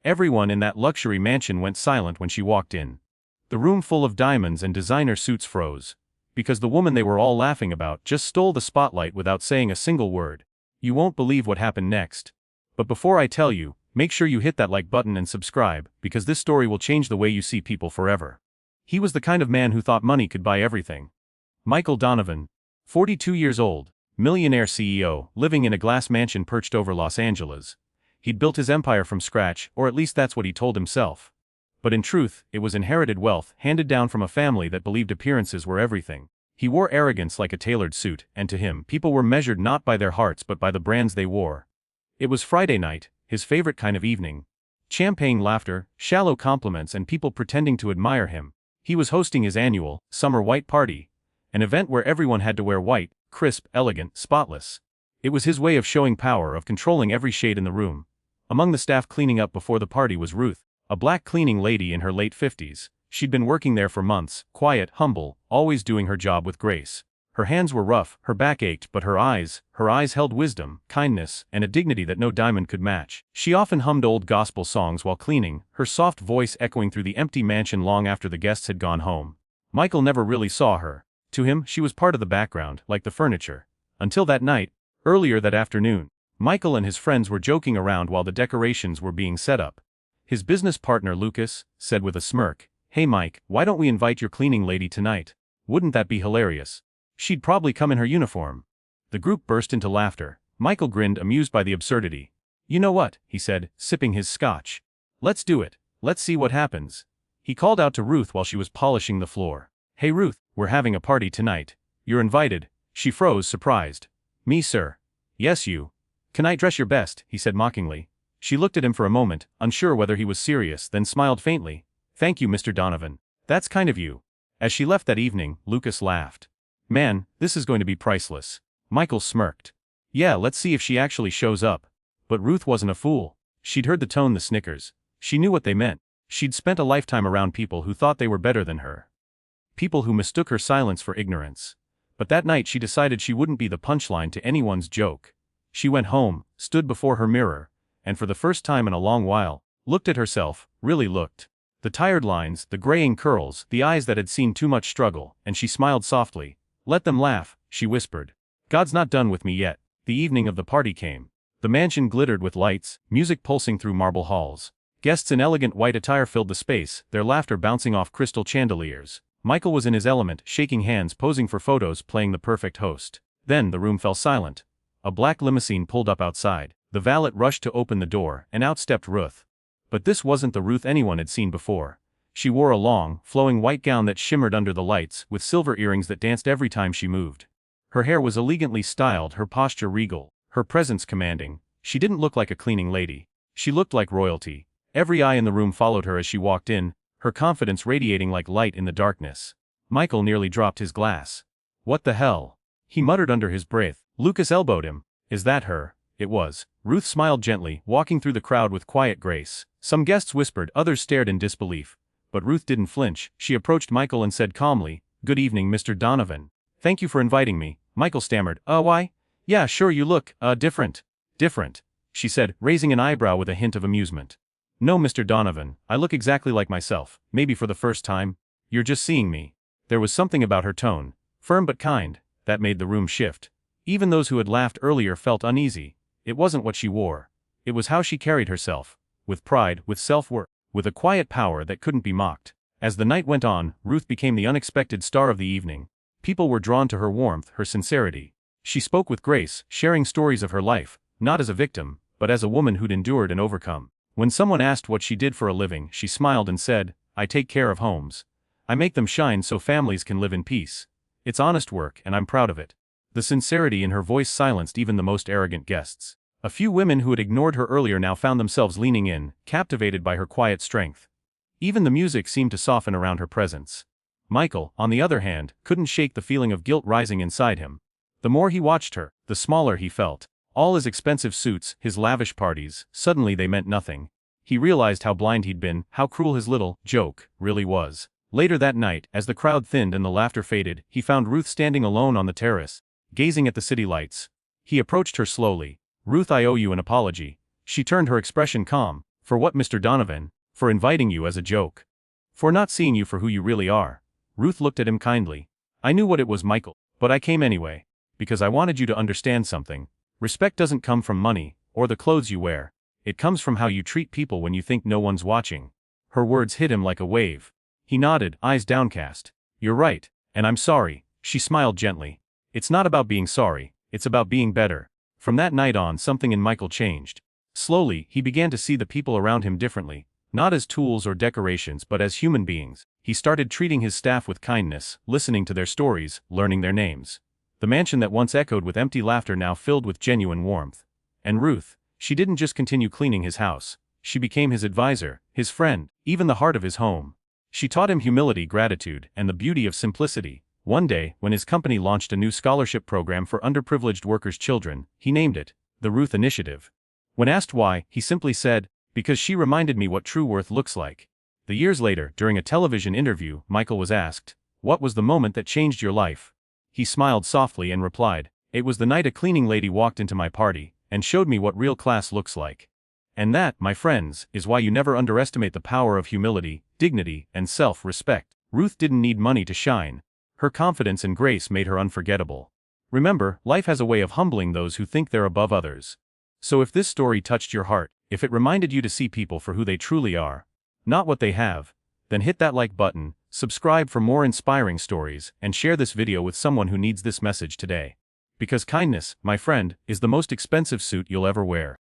Everyone in that luxury mansion went silent when she walked in. The room full of diamonds and designer suits froze, because the woman they were all laughing about just stole the spotlight without saying a single word. You won't believe what happened next. But before I tell you, make sure you hit that like button and subscribe, because this story will change the way you see people forever. He was the kind of man who thought money could buy everything. Michael Donovan, 42 years old, millionaire CEO, living in a glass mansion perched over Los Angeles. He'd built his empire from scratch, or at least that's what he told himself. But in truth, it was inherited wealth handed down from a family that believed appearances were everything. He wore arrogance like a tailored suit, and to him, people were measured not by their hearts but by the brands they wore. It was Friday night, his favorite kind of evening. Champagne laughter, shallow compliments, and people pretending to admire him. He was hosting his annual, summer white party, an event where everyone had to wear white, crisp, elegant, spotless. It was his way of showing power, of controlling every shade in the room. Among the staff cleaning up before the party was Ruth, a black cleaning lady in her late 50s. She'd been working there for months, quiet, humble, always doing her job with grace. Her hands were rough, her back ached, but her eyes held wisdom, kindness, and a dignity that no diamond could match. She often hummed old gospel songs while cleaning, her soft voice echoing through the empty mansion long after the guests had gone home. Michael never really saw her. To him, she was part of the background, like the furniture. Until that night, earlier that afternoon, Michael and his friends were joking around while the decorations were being set up. His business partner Lucas said with a smirk, "Hey Mike, why don't we invite your cleaning lady tonight? Wouldn't that be hilarious? She'd probably come in her uniform." The group burst into laughter. Michael grinned, amused by the absurdity. "You know what," he said, sipping his scotch. "Let's do it. Let's see what happens." He called out to Ruth while she was polishing the floor. "Hey Ruth, we're having a party tonight. You're invited." She froze, surprised. "Me, sir?" "Yes, you. Can I dress your best?" he said mockingly. She looked at him for a moment, unsure whether he was serious, then smiled faintly. "Thank you, Mr. Donovan. That's kind of you." As she left that evening, Lucas laughed. "Man, this is going to be priceless." Michael smirked. "Yeah, let's see if she actually shows up." But Ruth wasn't a fool. She'd heard the tone, the snickers. She knew what they meant. She'd spent a lifetime around people who thought they were better than her. People who mistook her silence for ignorance. But that night she decided she wouldn't be the punchline to anyone's joke. She went home, stood before her mirror, and for the first time in a long while, looked at herself, really looked. The tired lines, the graying curls, the eyes that had seen too much struggle, and she smiled softly. "Let them laugh," she whispered. "God's not done with me yet." The evening of the party came. The mansion glittered with lights, music pulsing through marble halls. Guests in elegant white attire filled the space, their laughter bouncing off crystal chandeliers. Michael was in his element, shaking hands, posing for photos, playing the perfect host. Then the room fell silent. A black limousine pulled up outside. The valet rushed to open the door, and out stepped Ruth. But this wasn't the Ruth anyone had seen before. She wore a long, flowing white gown that shimmered under the lights, with silver earrings that danced every time she moved. Her hair was elegantly styled, her posture regal, her presence commanding. She didn't look like a cleaning lady. She looked like royalty. Every eye in the room followed her as she walked in, her confidence radiating like light in the darkness. Michael nearly dropped his glass. "What the hell?" he muttered under his breath. Lucas elbowed him. "Is that her?" It was. Ruth smiled gently, walking through the crowd with quiet grace. Some guests whispered, others stared in disbelief. But Ruth didn't flinch. She approached Michael and said calmly, "Good evening, Mr. Donovan. Thank you for inviting me." Michael stammered, Why? Yeah, sure, you look, different." "Different?" she said, raising an eyebrow with a hint of amusement. "No, Mr. Donovan, I look exactly like myself, maybe for the first time. You're just seeing me." There was something about her tone, firm but kind, that made the room shift. Even those who had laughed earlier felt uneasy. It wasn't what she wore. It was how she carried herself. With pride, with self-worth, with a quiet power that couldn't be mocked. As the night went on, Ruth became the unexpected star of the evening. People were drawn to her warmth, her sincerity. She spoke with grace, sharing stories of her life, not as a victim, but as a woman who'd endured and overcome. When someone asked what she did for a living, she smiled and said, "I take care of homes. I make them shine so families can live in peace. It's honest work, and I'm proud of it." The sincerity in her voice silenced even the most arrogant guests. A few women who had ignored her earlier now found themselves leaning in, captivated by her quiet strength. Even the music seemed to soften around her presence. Michael, on the other hand, couldn't shake the feeling of guilt rising inside him. The more he watched her, the smaller he felt. All his expensive suits, his lavish parties, suddenly they meant nothing. He realized how blind he'd been, how cruel his little joke really was. Later that night, as the crowd thinned and the laughter faded, he found Ruth standing alone on the terrace, gazing at the city lights. He approached her slowly. "Ruth, I owe you an apology." She turned, her expression calm. For what, Mr. Donovan? For inviting you as a joke. For not seeing you for who you really are. Ruth looked at him kindly. I knew what it was, Michael, but I came anyway. Because I wanted you to understand something. Respect doesn't come from money, or the clothes you wear. It comes from how you treat people when you think no one's watching. Her words hit him like a wave. He nodded, eyes downcast. You're right, and I'm sorry. She smiled gently. It's not about being sorry, it's about being better. From that night on, something in Michael changed. Slowly, he began to see the people around him differently, not as tools or decorations but as human beings. He started treating his staff with kindness, listening to their stories, learning their names. The mansion that once echoed with empty laughter now filled with genuine warmth. And Ruth, she didn't just continue cleaning his house. She became his advisor, his friend, even the heart of his home. She taught him humility, gratitude, and the beauty of simplicity. One day, when his company launched a new scholarship program for underprivileged workers' children, he named it the Ruth Initiative. When asked why, he simply said, because she reminded me what true worth looks like. The years later, during a television interview, Michael was asked, what was the moment that changed your life? He smiled softly and replied, it was the night a cleaning lady walked into my party and showed me what real class looks like. And that, my friends, is why you never underestimate the power of humility, dignity, and self-respect. Ruth didn't need money to shine. Her confidence and grace made her unforgettable. Remember, life has a way of humbling those who think they're above others. So if this story touched your heart, if it reminded you to see people for who they truly are, not what they have, then hit that like button, subscribe for more inspiring stories, and share this video with someone who needs this message today. Because kindness, my friend, is the most expensive suit you'll ever wear.